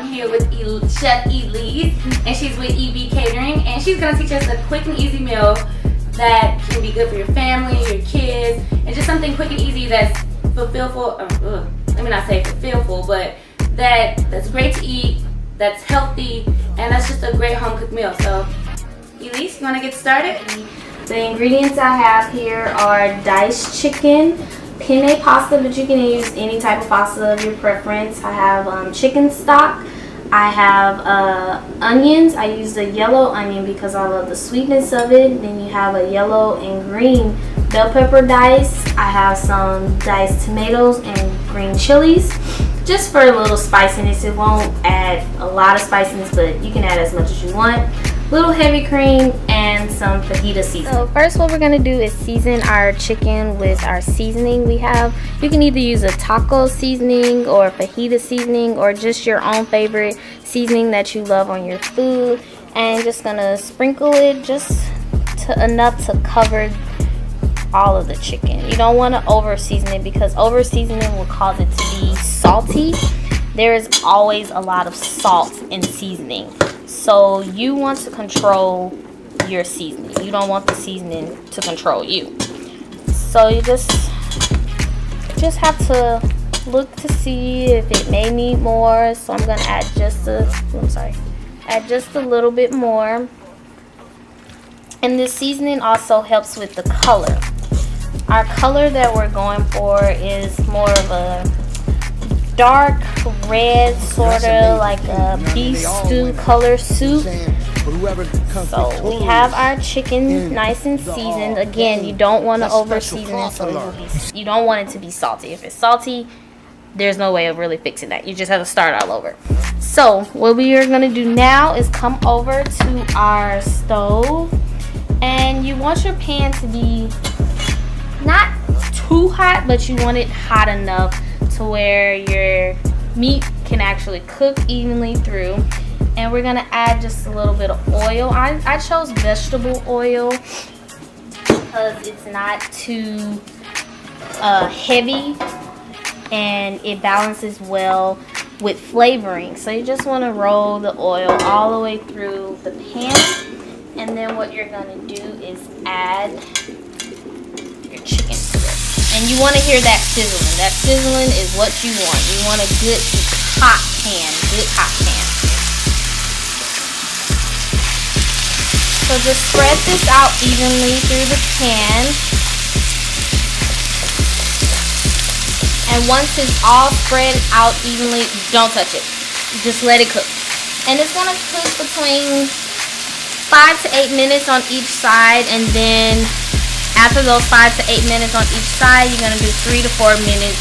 I'm here with Chef Elise, and she's with EB Catering, and she's gonna teach us a quick and easy meal that can be good for your family, your kids, and just something quick and easy that's fulfillful. Let me not say fulfillful, but that's great to eat, that's healthy, and that's just a great home cooked meal. So, Elise, you wanna get started? The ingredients I have here are diced chicken, penne pasta, but you can use any type of pasta of your preference. I have chicken stock. I have onions. I use the yellow onion because I love the sweetness of it. Then you have a yellow and green bell pepper dice. I have some diced tomatoes and green chilies, just for a little spiciness. It won't add a lot of spiciness, but you can add as much as you want. Little heavy cream and some fajita seasoning. So first what we're going to do is season our chicken with our seasoning we have. You can either use a taco seasoning or fajita seasoning or just your own favorite seasoning that you love on your food. And just going to sprinkle it just to enough to cover all of the chicken. You don't want to over season it because over seasoning will cause it to be salty. There is always a lot of salt in seasoning. So you want to control your seasoning. You don't want the seasoning to control you. So you just have to look to see if it may need more. So I'm gonna add just a little bit more. And this seasoning also helps with the color. Our color that we're going for is more of a dark red, sort of like a beef stew color soup. So we have our chicken nice and seasoned. Again, you don't want to over season it, so you don't want it to be salty. If it's salty, there's no way of really fixing that. You just have to start all over. So what we are going to do now is come over to our stove, and you want your pan to be not too hot, but you want it hot enough to where your meat can actually cook evenly through. And we're gonna add just a little bit of oil. I chose vegetable oil because it's not too heavy and it balances well with flavoring. So you just want to roll the oil all the way through the pan, and then what you're gonna do is add your chicken to it. And you want to hear that sizzling. That sizzling is what you want. You want a good hot pan. So just spread this out evenly through the pan. And once it's all spread out evenly, don't touch it. Just let it cook. And it's going to cook between 5 to 8 minutes on each side, and then after those 5 to 8 minutes on each side, you're going to do 3 to 4 minutes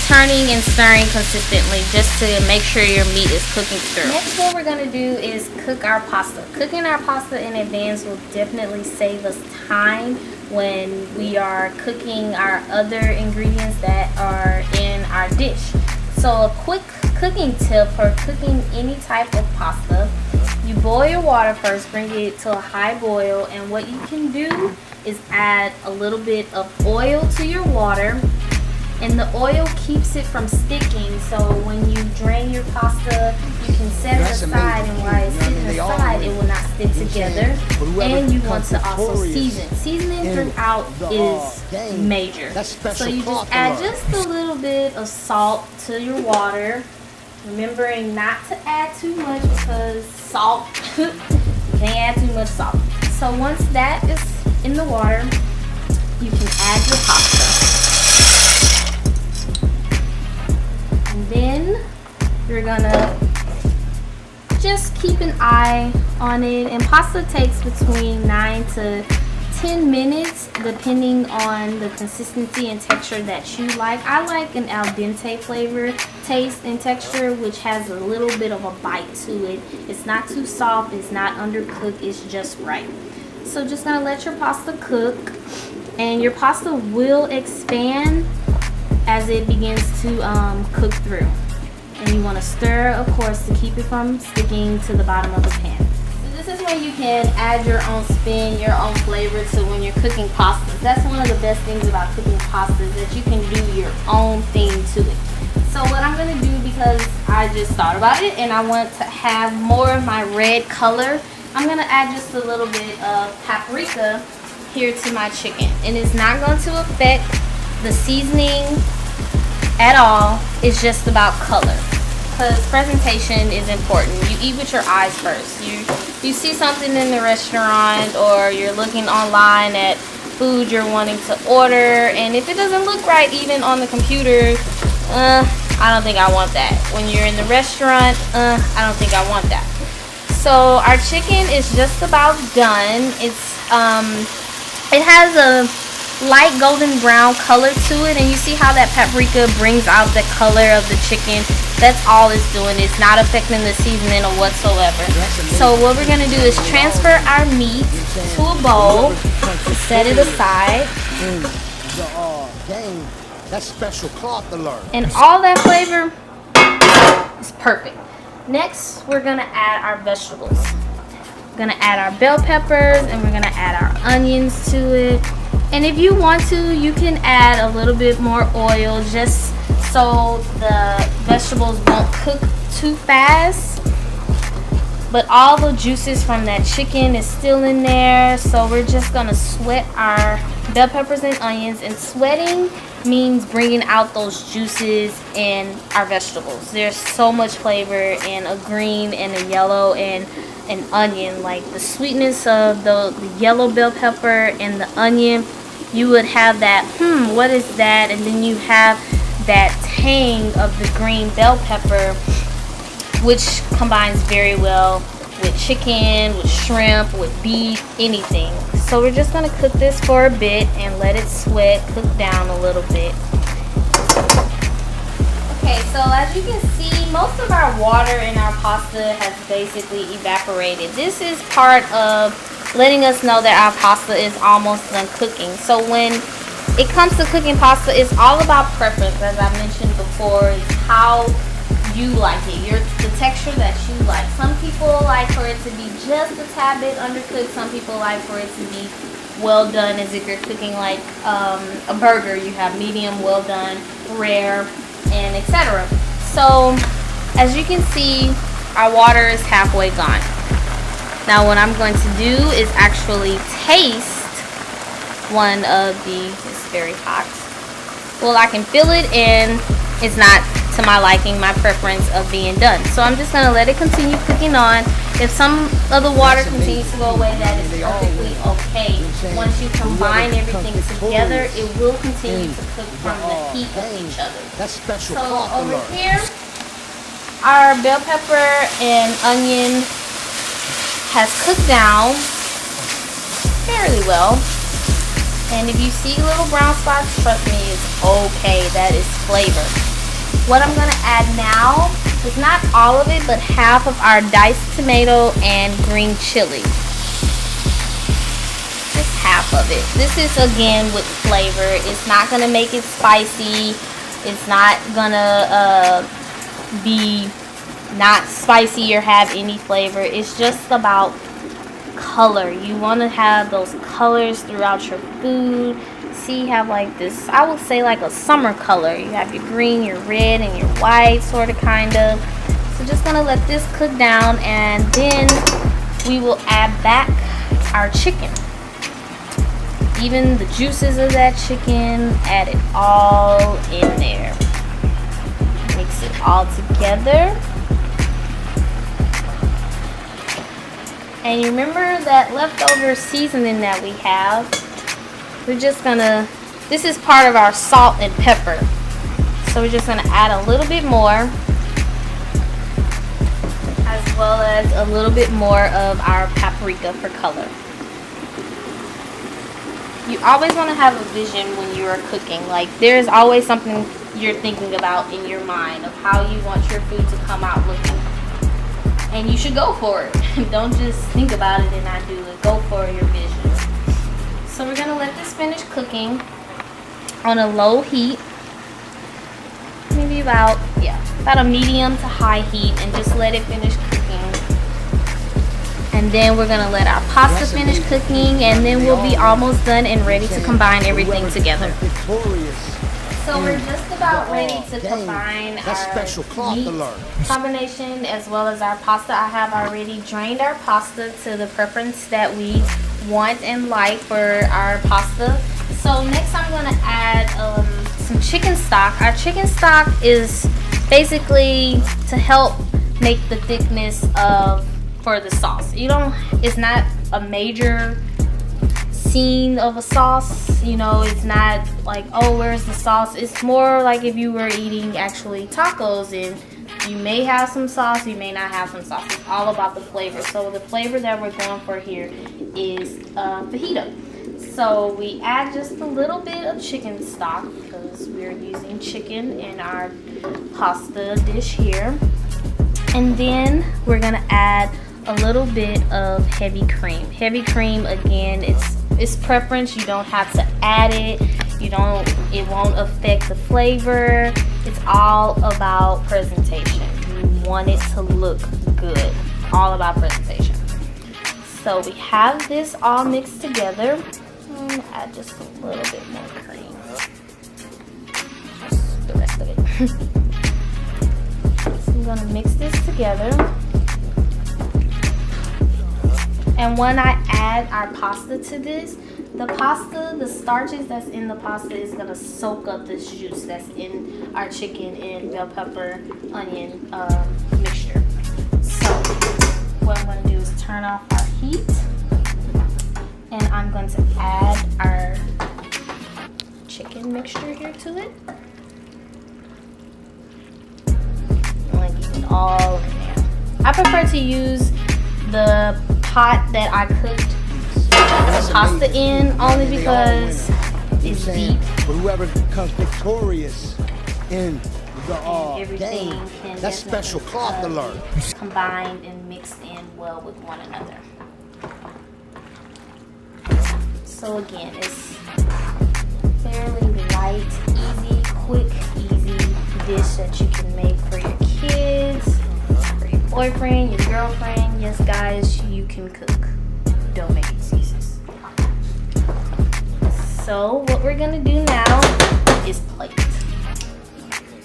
turning and stirring consistently just to make sure your meat is cooking through. Next, what we're going to do is cook our pasta. Cooking our pasta in advance will definitely save us time when we are cooking our other ingredients that are in our dish. So a quick cooking tip for cooking any type of pasta: you boil your water first, bring it to a high boil, and what you can do is add a little bit of oil to your water, and the oil keeps it from sticking. So when you drain your pasta, you can set it aside, and while it's sitting aside, it will not stick together. And you want to also season. Seasoning throughout is major. So you just add just a little bit of salt to your water, remembering not to add too much because salt, you can't add too much salt. So once that is in the water, you can add your pasta. And then you're gonna just keep an eye on it. And pasta takes between 9 to 10 minutes depending on the consistency and texture that you like. I like an al dente flavor, taste, and texture, which has a little bit of a bite to it. It's not too soft, it's not undercooked, it's just right. So just gonna let your pasta cook, and your pasta will expand as it begins to cook through. And you want to stir, of course, to keep it from sticking to the bottom of the pan. So this is where you can add your own spin, your own flavor to when you're cooking pastas. That's one of the best things about cooking pastas, that you can do your own thing to it. So what I'm going to do, because I I just thought about it and I want to have more of my red color, I'm going to add just a little bit of paprika here to my chicken. And it's not going to affect the seasoning at all. It's just about color. Because presentation is important. You eat with your eyes first. You see something in the restaurant or you're looking online at food you're wanting to order, and if it doesn't look right even on the computer, I don't think I want that. When you're in the restaurant, I don't think I want that. So our chicken is just about done. It has a light golden brown color to it, and you see how that paprika brings out the color of the chicken. That's all it's doing. It's not affecting the seasoning or whatsoever. So what we're gonna do is transfer our meat to a bowl, set it aside, That's special cloth alert. and all that flavor is perfect. Next, we're gonna add our vegetables. We're gonna add our bell peppers and we're gonna add our onions to it. And if you want to, you can add a little bit more oil just so the vegetables won't cook too fast. But all the juices from that chicken is still in there. So we're just gonna sweat our bell peppers and onions. And sweating means bringing out those juices in our vegetables. There's so much flavor in a green and a yellow and an onion. Like the sweetness of the yellow bell pepper and the onion, you would have that, what is that? And then you have that tang of the green bell pepper, which combines very well with chicken, with shrimp, with beef, anything. So we're just gonna cook this for a bit and let it sweat, cook down a little bit. Okay, so as you can see, most of our water in our pasta has basically evaporated. This is part of letting us know that our pasta is almost done cooking. So when it comes to cooking pasta, it's all about preference, as I mentioned before. It's how you like it, the texture that you like. Some people like for it to be just a tad bit undercooked. Some people like for it to be well done, as if you're cooking like a burger. You have medium, well done, rare, and etc. So as you can see, our water is halfway gone. Now what I'm going to do is actually taste one of the, it's very hot. Well, I can feel it and it's not to my liking, my preference of being done. So I'm just gonna let it continue cooking on. If some of the water continues to go away, that is perfectly okay. Once you combine everything together, it will continue to cook from the heat of each other. That's special. So over here, our bell pepper and onion has cooked down fairly well. And if you see little brown spots, trust me, it's okay. That is flavor. What I'm going to add now is not all of it, but half of our diced tomato and green chili. Just half of it. This is again with flavor. It's not going to make it spicy. It's not going to be not spicy or have any flavor. It's just about color. You want to have those colors throughout your food. See, you have like this, I would say like a summer color. You have your green, your red, and your white, sort of, kind of. So just gonna let this cook down, and then we will add back our chicken. Even the juices of that chicken, add it all in there. Mix it all together. And you remember that leftover seasoning that we have? We're just gonna, this is part of our salt and pepper. So we're just gonna add a little bit more, as well as a little bit more of our paprika for color. You always want to have a vision when you are cooking. Like, there's always something you're thinking about in your mind of how you want your food to come out looking. And you should go for it. Don't just think about it and not do it. Go for your vision. So we're going to let this finish cooking on a low heat. Maybe about a medium to high heat, and just let it finish cooking. And then we're going to let our pasta finish cooking, and then we'll be almost done and ready to combine everything together. So we're just about ready to dang, combine that's our special cloth meat to learn. combination as well as our pasta. I have already drained our pasta to the preference that we want and like for our pasta. So next I'm going to add some chicken stock. Our chicken stock is basically to help make the thickness for the sauce. It's not a major scene of a sauce, it's not like, oh, where's the sauce. It's more like if you were eating actually tacos and you may have some sauce, you may not have some sauce. It's all about the flavor. So the flavor that we're going for here is fajita. So we add just a little bit of chicken stock because we're using chicken in our pasta dish here. And then we're gonna add a little bit of heavy cream. Heavy cream, again, it's preference. You don't have to add it. It won't affect the flavor. It's all about presentation. You want it to look good. All about presentation. So we have this all mixed together. I'm gonna add just a little bit more cream. Just the rest of it. So I'm gonna mix this together. And when I add our pasta to this, the starches that's in the pasta is gonna soak up this juice that's in our chicken and bell pepper, onion mixture. So what I'm gonna do is turn off our heat, and I'm going to add our chicken mixture here to it. I'm gonna get it all in there. I prefer to use the pot that I cooked the pasta in only because it's deep. But whoever comes victorious in the everything game, can that's special cloth to learn. Combined and mixed in well with one another. So again, it's fairly light, easy, quick, easy dish that you can make for your kids, for your boyfriend, your girlfriend. Yes, guys, you can cook. Don't make excuses. So what we're gonna do now is plate.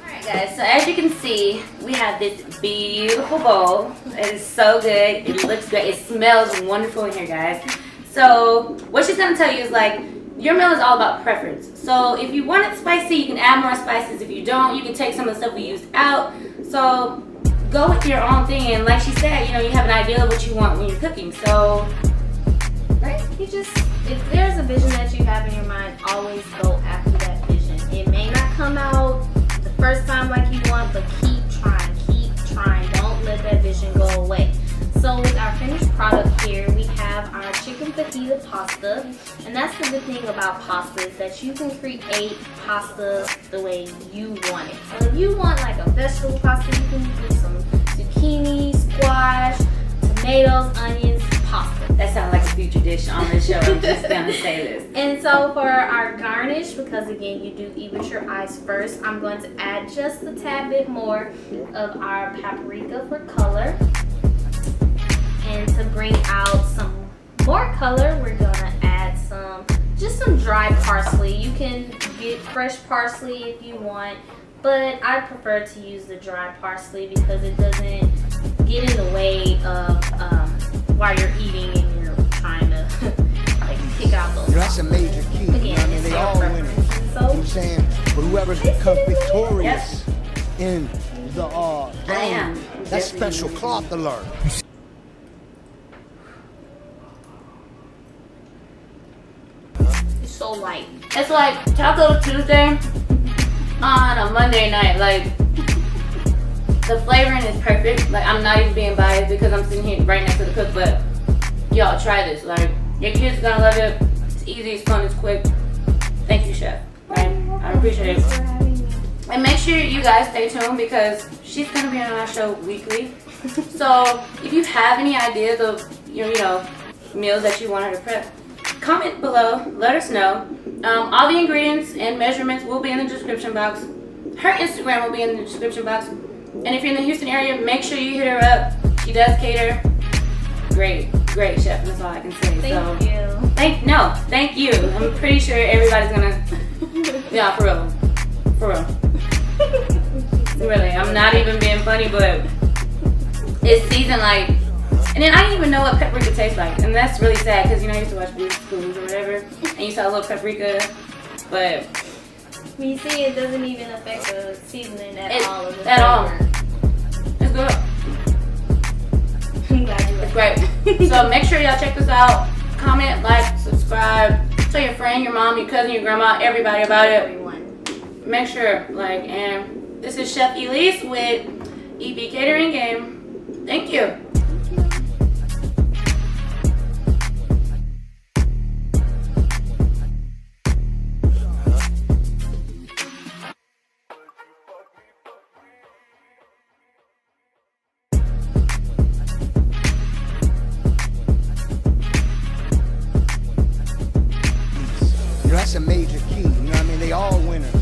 Alright guys, so as you can see, we have this beautiful bowl. It is so good. It looks great. It smells wonderful in here, guys. So what she's gonna tell you is like, your meal is all about preference. So if you want it spicy, you can add more spices. If you don't, you can take some of the stuff we used out. So go with your own thing. And like she said, you have an idea of what you want when you're cooking. So, right? If there's a vision that you have in your mind, always go after that vision. It may not come out the first time like you want, but keep trying. Don't let that vision go away. So with our finished product here, we have our chicken fajita pasta. And that's the good thing about pasta, is that you can create pasta the way you want it. So if you want like a vegetable pasta, you can do some zucchini, squash, tomatoes, onions, pasta. That sounds like a future dish on the show. I'm just gonna say this. And so for our garnish, because again you do eat with your eyes first, I'm going to add just a tad bit more of our paprika for color. And to bring out some more color, we're gonna add just some dry parsley. You can get fresh parsley if you want, but I prefer to use the dry parsley because it doesn't get in the way of while you're eating and you're trying to like pick out those. That's a major key. Again, it's they your all win. preference. So, I'm saying, but whoever comes victorious in the game, that's special cloth to learn. it's so light. It's like Taco Tuesday on a Monday night. Like, the flavoring is perfect. Like, I'm not even being biased because I'm sitting here right next to the cook, but y'all try this. Like, your kids are gonna love it. It's easy, it's fun, it's quick. Thank you, chef. Right? I appreciate it. And make sure you guys stay tuned because she's gonna be on our show weekly. So if you have any ideas of meals that you want her to prep, comment below, let us know. All the ingredients and measurements will be in the description box. Her Instagram will be in the description box. And if you're in the Houston area, make sure you hit her up. She does cater. Great chef. That's all I can say. Thank you. Thank you. I'm pretty sure everybody's gonna, for real. For real. Really, I'm not even being funny, but it's seasoned like, and then I didn't even know what paprika tastes like, and that's really sad because you know I used to watch Blue's Clues or whatever, and you saw a little paprika, but When you see it doesn't even affect the seasoning at all. At all. It's good. I'm glad you It's great. So make sure y'all check this out. Comment, like, subscribe. Tell your friend, your mom, your cousin, your grandma, everybody about it. everyone. Make sure, like, and this is Chef Elise with EB Catering, and thank you. You know, that's a major key. You know what I mean? They all winners.